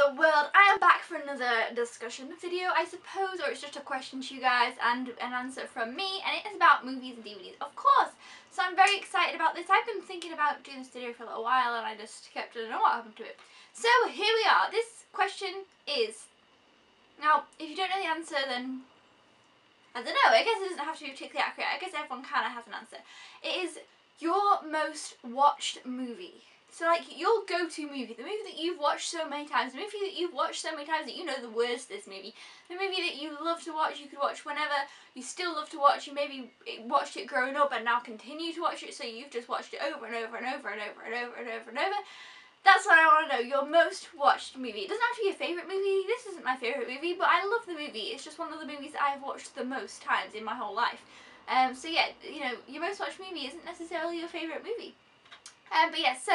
Hello world, I am back for another discussion video I suppose, or it's just a question to you guys and an answer from me, and it is about movies and DVDs, of course. So I'm very excited about this. I've been thinking about doing this video for a little while and I just kept, I don't know what happened to it. So here we are. This question is, now if you don't know the answer then, I don't know, I guess it doesn't have to be particularly accurate. I guess everyone kind of has an answer. It is your most watched movie. So like your go-to movie, the movie that you've watched so many times, the movie that you've watched so many times that you know the words to this movie, the movie that you love to watch, you could watch whenever, you still love to watch, you maybe watched it growing up and now continue to watch it, so you've just watched it over and over and over and over and over and over and over. That's what I want to know, your most watched movie. It doesn't have to be your favourite movie, this isn't my favourite movie, but I love the movie. It's just one of the movies that I've watched the most times in my whole life. So yeah, you know, your most watched movie isn't necessarily your favourite movie. But yeah, so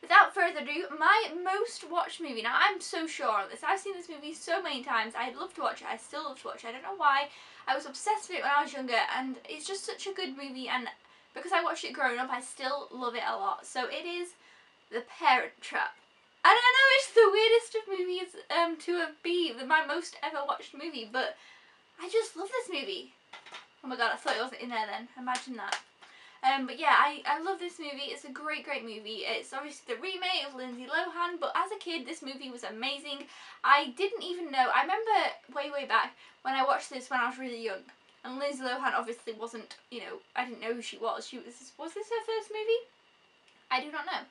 without further ado, my most watched movie. Now I'm so sure on this. I've seen this movie so many times. I'd love to watch it. I still love to watch it. I don't know why. I was obsessed with it when I was younger, and it's just such a good movie. And because I watched it growing up, I still love it a lot. So it is The Parent Trap. And I know it's the weirdest of movies to have been my most ever watched movie, but I just love this movie. Oh my god, I thought it wasn't in there then. Imagine that. But yeah, I love this movie. It's a great movie. It's obviously the remake of Lindsay Lohan, but as a kid this movie was amazing. I didn't even know, I remember way back when I watched this when I was really young, and Lindsay Lohan obviously wasn't, you know, I didn't know who she was. Was this her first movie? I do not know.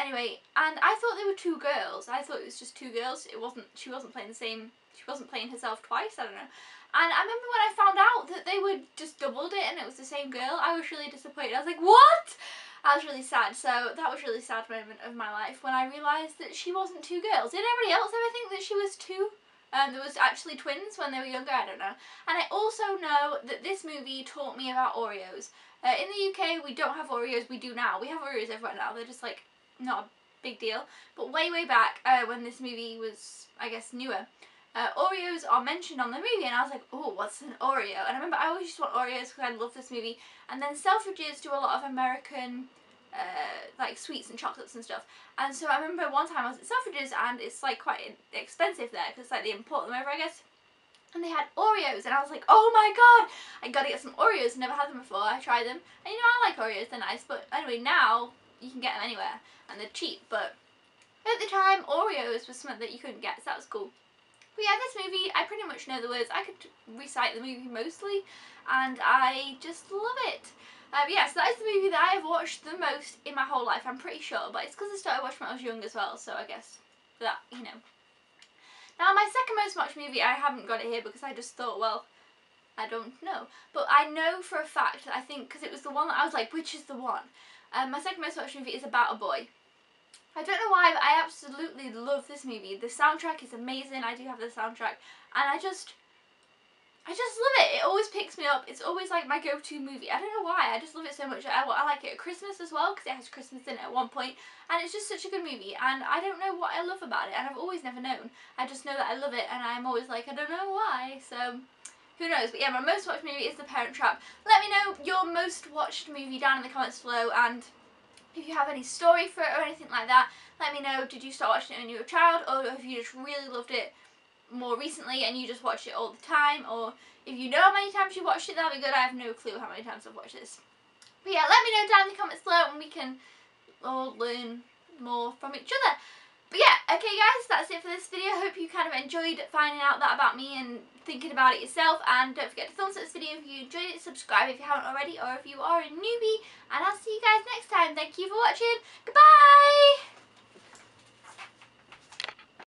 Anyway, and I thought they were two girls. I thought it was just two girls. She wasn't playing the same, she wasn't playing herself twice, I don't know. And I remember when I found out that they were just doubled it and it was the same girl, I was really disappointed. I was like, what? I was really sad. So that was a really sad moment of my life when I realised that she wasn't two girls. Did anybody else ever think that she was two? There was actually twins when they were younger, I don't know. And I also know that this movie taught me about Oreos. In the UK we don't have Oreos, we do now. We have Oreos everywhere now, they're just like not a big deal. But way back when this movie was, I guess, newer, Oreos are mentioned on the movie, and I was like, oh, what's an Oreo? And I remember I always used to want Oreos because I love this movie. And then Selfridges do a lot of American like sweets and chocolates and stuff. And so I remember one time I was at Selfridges, and it's like quite expensive there because like they import them over, I guess. And they had Oreos, and I was like, oh my god, I gotta get some Oreos. Never had them before. I tried them, and you know, I like Oreos, they're nice. But anyway, now you can get them anywhere, and they're cheap. But at the time, Oreos was something that you couldn't get, so that was cool. But yeah, this movie, I pretty much know the words. I could recite the movie mostly, and I just love it. Yeah, so that is the movie that I have watched the most in my whole life, I'm pretty sure. But it's because I started watching when I was young as well, so I guess that, you know. Now, my second most watched movie, I haven't got it here because I just thought, well, I don't know. But I know for a fact, I think, because it was the one that I was like, which is the one? My second most watched movie is About a Boy. I don't know why, but I absolutely love this movie. The soundtrack is amazing. I do have the soundtrack, and I just love it. It always picks me up. It's always like my go-to movie. I don't know why. I just love it so much. I like it at Christmas as well because it has Christmas in it at one point, and it's just such a good movie. And I don't know what I love about it, and I've always never known. I just know that I love it, and I'm always like, I don't know why. So who knows? But yeah, my most watched movie is The Parent Trap. Let me know your most watched movie down in the comments below, and if you have any story for it or anything like that, let me know. Did you start watching it when you were a child, or if you just really loved it more recently and you just watch it all the time? Or if you know how many times you watched it, that'd be good. I have no clue how many times I've watched this. But yeah, let me know down in the comments below and we can all learn more from each other. But yeah, okay guys, that's it for this video. I hope you kind of enjoyed finding out that about me and thinking about it yourself. And don't forget to thumbs up this video if you enjoyed it, subscribe if you haven't already, or if you are a newbie. And I'll see you guys next time. Thank you for watching. Goodbye!